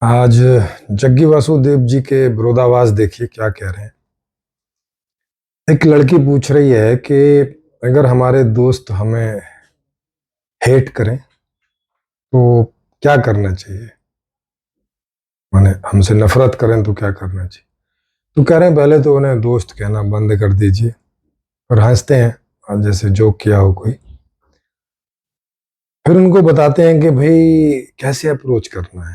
आज जग्गी वासुदेव जी के विरोधाभास देखिए क्या कह रहे हैं। एक लड़की पूछ रही है कि अगर हमारे दोस्त हमें हेट करें तो क्या करना चाहिए, माने हमसे नफरत करें तो क्या करना चाहिए। तो कह रहे हैं पहले तो उन्हें दोस्त कहना बंद कर दीजिए और हंसते हैं और जैसे जोक किया हो कोई। फिर उनको बताते हैं कि भाई कैसे अप्रोच करना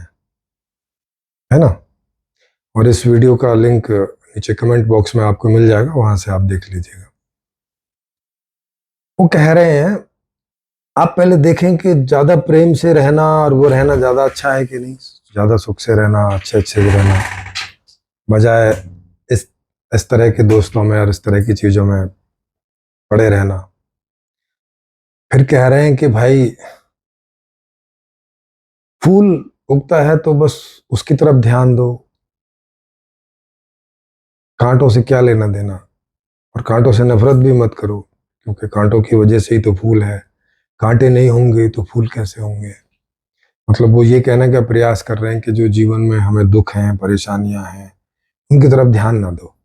है ना। और इस वीडियो का लिंक नीचे कमेंट बॉक्स में आपको मिल जाएगा, वहां से आप देख लीजिएगा। वो कह रहे हैं आप पहले देखें कि ज्यादा प्रेम से रहना और वो रहना ज्यादा अच्छा है कि नहीं, ज्यादा सुख से रहना, अच्छे अच्छे से रहना, बजाय इस इस तरह के दोस्तों में और इस तरह की चीजों में पड़े रहना। फिर कह रहे हैं कि भाई फूल उगता है तो बस उसकी तरफ ध्यान दो, कांटों से क्या लेना देना, और कांटों से नफरत भी मत करो, क्योंकि कांटों की वजह से ही तो फूल है। कांटे नहीं होंगे तो फूल कैसे होंगे। मतलब वो ये कहने का प्रयास कर रहे हैं कि जो जीवन में हमें दुख हैं, परेशानियां हैं, उनकी तरफ ध्यान ना दो,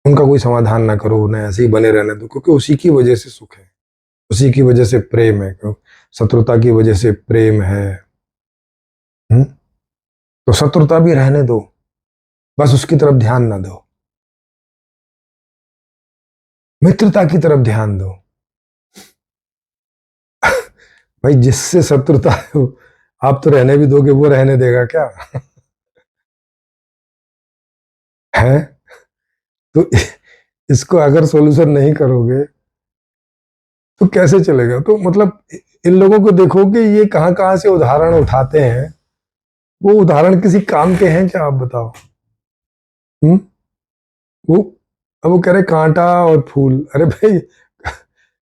उनका कोई समाधान ना करो, उन्हें ऐसे ही बने रहने दो, क्योंकि उसी की वजह से सुख है, उसी की वजह से प्रेम है, क्यों शत्रुता की वजह से प्रेम है। हुँ? तो शत्रुता भी रहने दो, बस उसकी तरफ ध्यान ना दो, मित्रता की तरफ ध्यान दो। भाई जिससे शत्रुता है आप तो रहने भी दोगे, वो रहने देगा क्या? है तो इसको अगर सॉल्यूशन नहीं करोगे तो कैसे चलेगा। तो मतलब इन लोगों को देखो कि ये कहां कहां से उदाहरण उठाते हैं। वो उदाहरण किसी काम के हैं क्या, आप बताओ। हम्म वो अब वो कह रहे कांटा और फूल, अरे भाई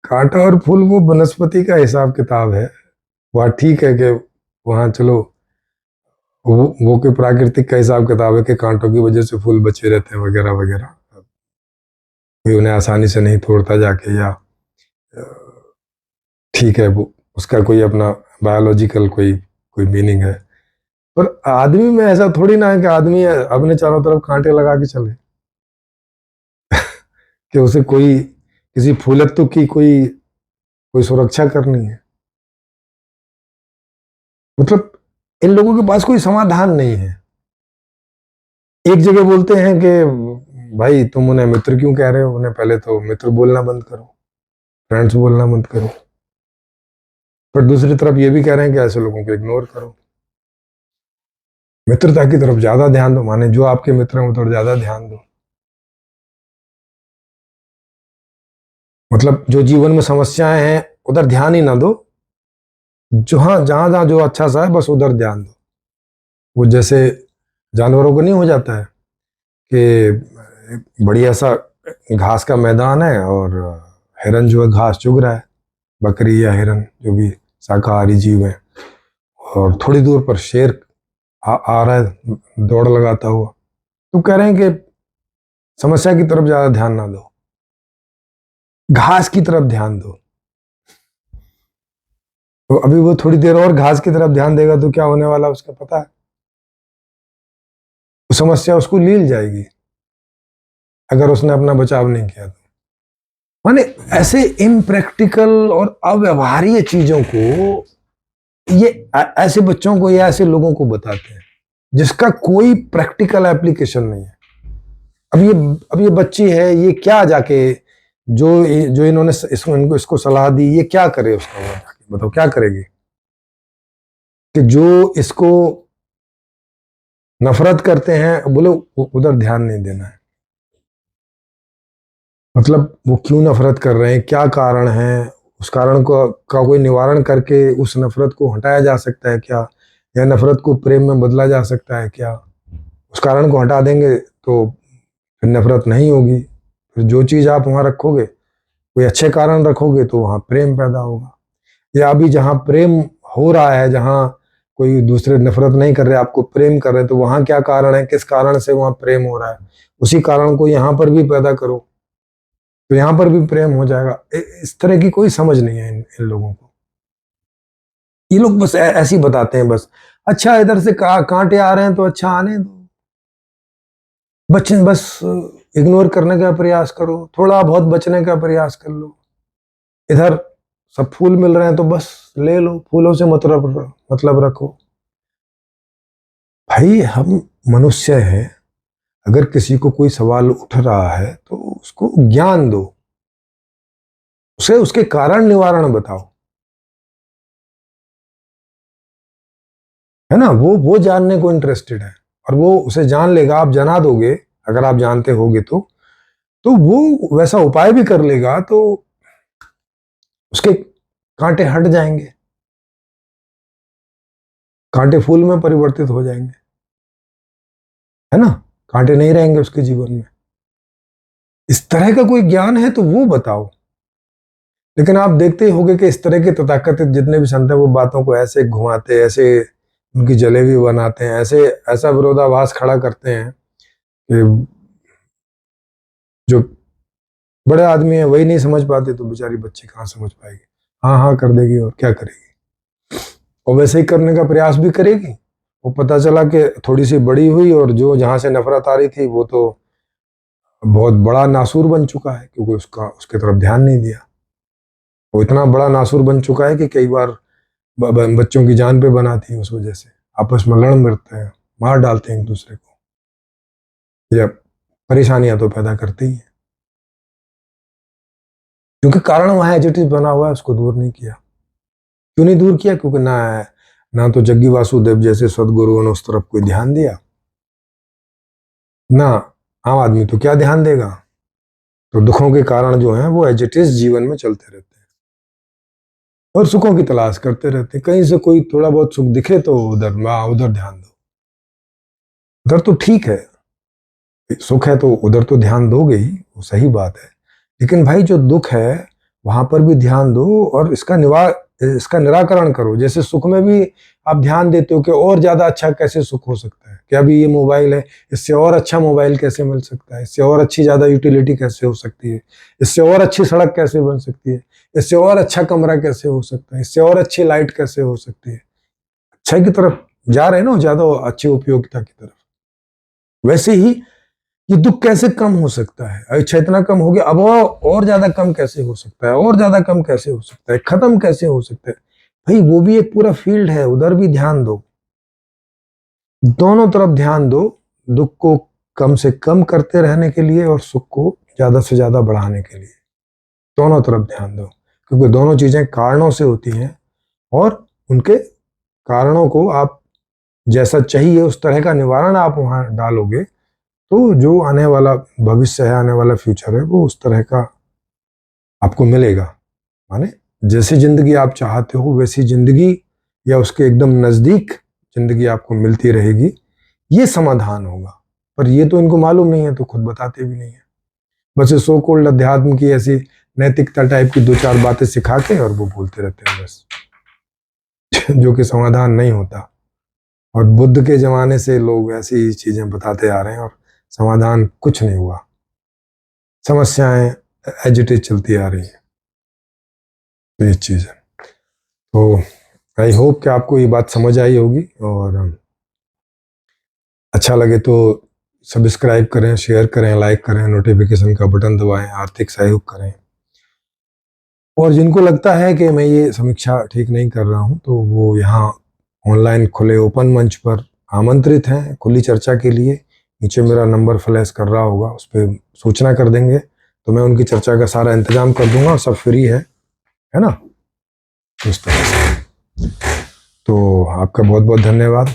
कांटा और फूल वो वनस्पति का हिसाब किताब है। वह ठीक है कि वहां चलो वो कि प्राकृतिक का हिसाब किताब है कि कांटों की वजह से फूल बचे रहते हैं वगैरह वगैरह, कोई उन्हें आसानी से नहीं तोड़ता जाके, या ठीक है वो उसका कोई अपना बायोलॉजिकल कोई कोई मीनिंग है। पर आदमी में ऐसा थोड़ी ना है कि आदमी अपने चारों तरफ कांटे लगा के चले, कि उसे कोई किसी फूलत्व की कोई कोई सुरक्षा करनी है। मतलब इन लोगों के पास कोई समाधान नहीं है। एक जगह बोलते हैं कि भाई तुम उन्हें मित्र क्यों कह रहे हो, उन्हें पहले तो मित्र बोलना बंद करो, फ्रेंड्स बोलना बंद करो। पर दूसरी तरफ ये भी कह रहे हैं कि ऐसे लोगों को इग्नोर करो, मित्रता की तरफ ज्यादा ध्यान दो, माने जो आपके मित्र हैं उस पर ज्यादा ध्यान दो। मतलब जो जीवन में समस्याएं हैं उधर ध्यान ही ना दो, जहां जहां जहां जो अच्छा सा है बस उधर ध्यान दो। वो जैसे जानवरों को नहीं हो जाता है कि बढ़िया सा घास का मैदान है और हिरन जो है घास चुग रहा है, बकरी या हिरन जो भी शाकाहारी जीव है, और थोड़ी दूर पर शेर आ रहा है दौड़ लगाता हुआ। तो कह रहे हैं कि समस्या की तरफ ज्यादा ध्यान ना दो, घास की तरफ ध्यान दो। तो अभी वो थोड़ी देर और घास की तरफ ध्यान देगा तो क्या होने वाला उसका पता है, वो समस्या उसको लील जाएगी अगर उसने अपना बचाव नहीं किया तो। माने ऐसे इम्प्रैक्टिकल और अव्यवहार्य चीजों को ये ऐसे बच्चों को या ऐसे लोगों को बताते हैं जिसका कोई प्रैक्टिकल एप्लीकेशन नहीं है। अब ये बच्ची है, ये क्या जाके जो जो इन्होंने इनको इसको सलाह दी, ये क्या करे उसका, जाके बताओ क्या करेगी। कि जो इसको नफरत करते हैं बोले उधर ध्यान नहीं देना है। मतलब वो क्यों नफरत कर रहे हैं, क्या कारण है, उस कारण को का कोई निवारण करके उस नफरत को हटाया जा सकता है क्या, या नफरत को प्रेम में बदला जा सकता है क्या। उस कारण को हटा देंगे तो फिर नफरत नहीं होगी। फिर जो चीज आप वहां रखोगे, कोई अच्छे कारण रखोगे तो वहां प्रेम पैदा होगा। या अभी जहां प्रेम हो रहा है, जहां कोई दूसरे नफरत नहीं कर रहे, आपको प्रेम कर रहे, तो वहां क्या कारण है, किस कारण से वहां प्रेम हो रहा है, उसी कारण को यहाँ पर भी पैदा करो तो यहाँ पर भी प्रेम हो जाएगा। इस तरह की कोई समझ नहीं है इन लोगों को। ये लोग बस ऐसे ही बताते हैं बस। अच्छा इधर से कांटे आ रहे हैं तो अच्छा आने दो, बस इग्नोर करने का प्रयास करो, थोड़ा बहुत बचने का प्रयास कर लो। इधर सब फूल मिल रहे हैं तो बस ले लो, फूलों से मतलब रखो। भाई हम मनुष्य हैं, अगर किसी को कोई सवाल उठ रहा है तो उसको ज्ञान दो, उसे उसके कारण निवारण बताओ, है ना। वो जानने को इंटरेस्टेड है और वो उसे जान लेगा, आप जना दोगे अगर आप जानते होगे तो वो वैसा उपाय भी कर लेगा, तो उसके कांटे हट जाएंगे, कांटे फूल में परिवर्तित हो जाएंगे, है ना। कांटे नहीं रहेंगे उसके जीवन में। इस तरह का कोई ज्ञान है तो वो बताओ। लेकिन आप देखते ही होंगे कि इस तरह के तथाकथित जितने भी संत हैं वो बातों को ऐसे घुमाते, ऐसे उनकी जलेबी बनाते हैं, ऐसे ऐसा विरोधाभास खड़ा करते हैं कि जो बड़े आदमी है वही नहीं समझ पाते तो बेचारी बच्ची कहाँ समझ पाएगी। हाँ हाँ कर देगी और क्या करेगी, और वैसे ही करने का प्रयास भी करेगी। वो पता चला कि थोड़ी सी बड़ी हुई और जो जहां से नफरत आ रही थी वो तो बहुत बड़ा नासूर बन चुका है, क्योंकि उसका उसके तरफ ध्यान नहीं दिया। वो इतना बड़ा नासूर बन चुका है कि कई बार बच्चों की जान पे बनाती है, उस वजह से आपस में लड़ मरते हैं, मार डालते हैं एक दूसरे को, या परेशानियां तो पैदा करती ही है, क्योंकि कारण वहां एज बना हुआ है, उसको दूर नहीं किया। क्यों नहीं दूर किया? क्योंकि ना तो जग्गी वासुदेव जैसे सदगुरुओं ने उस तरफ कोई ध्यान दिया, ना आम आदमी तो क्या ध्यान देगा। तो दुखों के कारण जो है वो एज जीवन में चलते रहते हैं और सुखों की तलाश करते रहते हैं। कहीं से कोई थोड़ा बहुत सुख दिखे तो उधर उधर ध्यान दो, उधर तो ठीक है, सुख है तो उधर तो ध्यान दोगे ही, वो सही बात है। लेकिन भाई जो दुख है वहां पर भी ध्यान दो और इसका निराकरण करो। जैसे सुख में भी आप ध्यान देते हो कि और ज्यादा अच्छा कैसे सुख हो सकता है, कि अभी ये मोबाइल है, इससे और अच्छा मोबाइल कैसे मिल सकता है, इससे और अच्छी ज्यादा यूटिलिटी कैसे हो सकती है, इससे और अच्छी सड़क कैसे बन सकती है, इससे और अच्छा कमरा कैसे हो सकता है, इससे और अच्छी लाइट कैसे हो सकती है। अच्छाई की तरफ जा रहे हैं ना, ज्यादा अच्छी उपयोगिता की तरफ। वैसे ही ये दुख कैसे कम हो सकता है, अच्छा इतना कम हो गया, अब और ज्यादा कम कैसे हो सकता है, और ज्यादा कम कैसे हो सकता है, खत्म कैसे हो सकता है। भाई वो भी एक पूरा फील्ड है, उधर भी ध्यान दो, दोनों तरफ ध्यान दो। दुख को कम से कम करते रहने के लिए और सुख को ज्यादा से ज्यादा बढ़ाने के लिए दोनों तरफ ध्यान दो, क्योंकि दोनों चीजें कारणों से होती हैं और उनके कारणों को आप जैसा चाहिए उस तरह का निवारण आप वहां डालोगे तो जो आने वाला भविष्य है, आने वाला फ्यूचर है, वो उस तरह का आपको मिलेगा। माने जैसी जिंदगी आप चाहते हो वैसी जिंदगी या उसके एकदम नजदीक जिंदगी आपको मिलती रहेगी, ये समाधान होगा। पर ये तो इनको मालूम नहीं है तो खुद बताते भी नहीं है, बस ये सो कोल्ड अध्यात्म की ऐसी नैतिकता टाइप की दो चार बातें सिखा के और वो बोलते रहते हैं बस जो कि समाधान नहीं होता। और बुद्ध के जमाने से लोग ऐसी चीजें बताते आ रहे हैं और समाधान कुछ नहीं हुआ, समस्याएं एजिटेट चलती आ रही है। तो ये चीज है। तो आई होप कि आपको ये बात समझ आई होगी, और अच्छा लगे तो सब्सक्राइब करें, शेयर करें, लाइक करें, नोटिफिकेशन का बटन दबाएं, आर्थिक सहयोग करें। और जिनको लगता है कि मैं ये समीक्षा ठीक नहीं कर रहा हूँ तो वो यहाँ ऑनलाइन खुले ओपन मंच पर आमंत्रित हैं खुली चर्चा के लिए। नीचे मेरा नंबर फ्लैश कर रहा होगा, उस पर सूचना कर देंगे तो मैं उनकी चर्चा का सारा इंतजाम कर दूंगा, सब फ्री है ना। इस तरह से तो आपका बहुत बहुत धन्यवाद।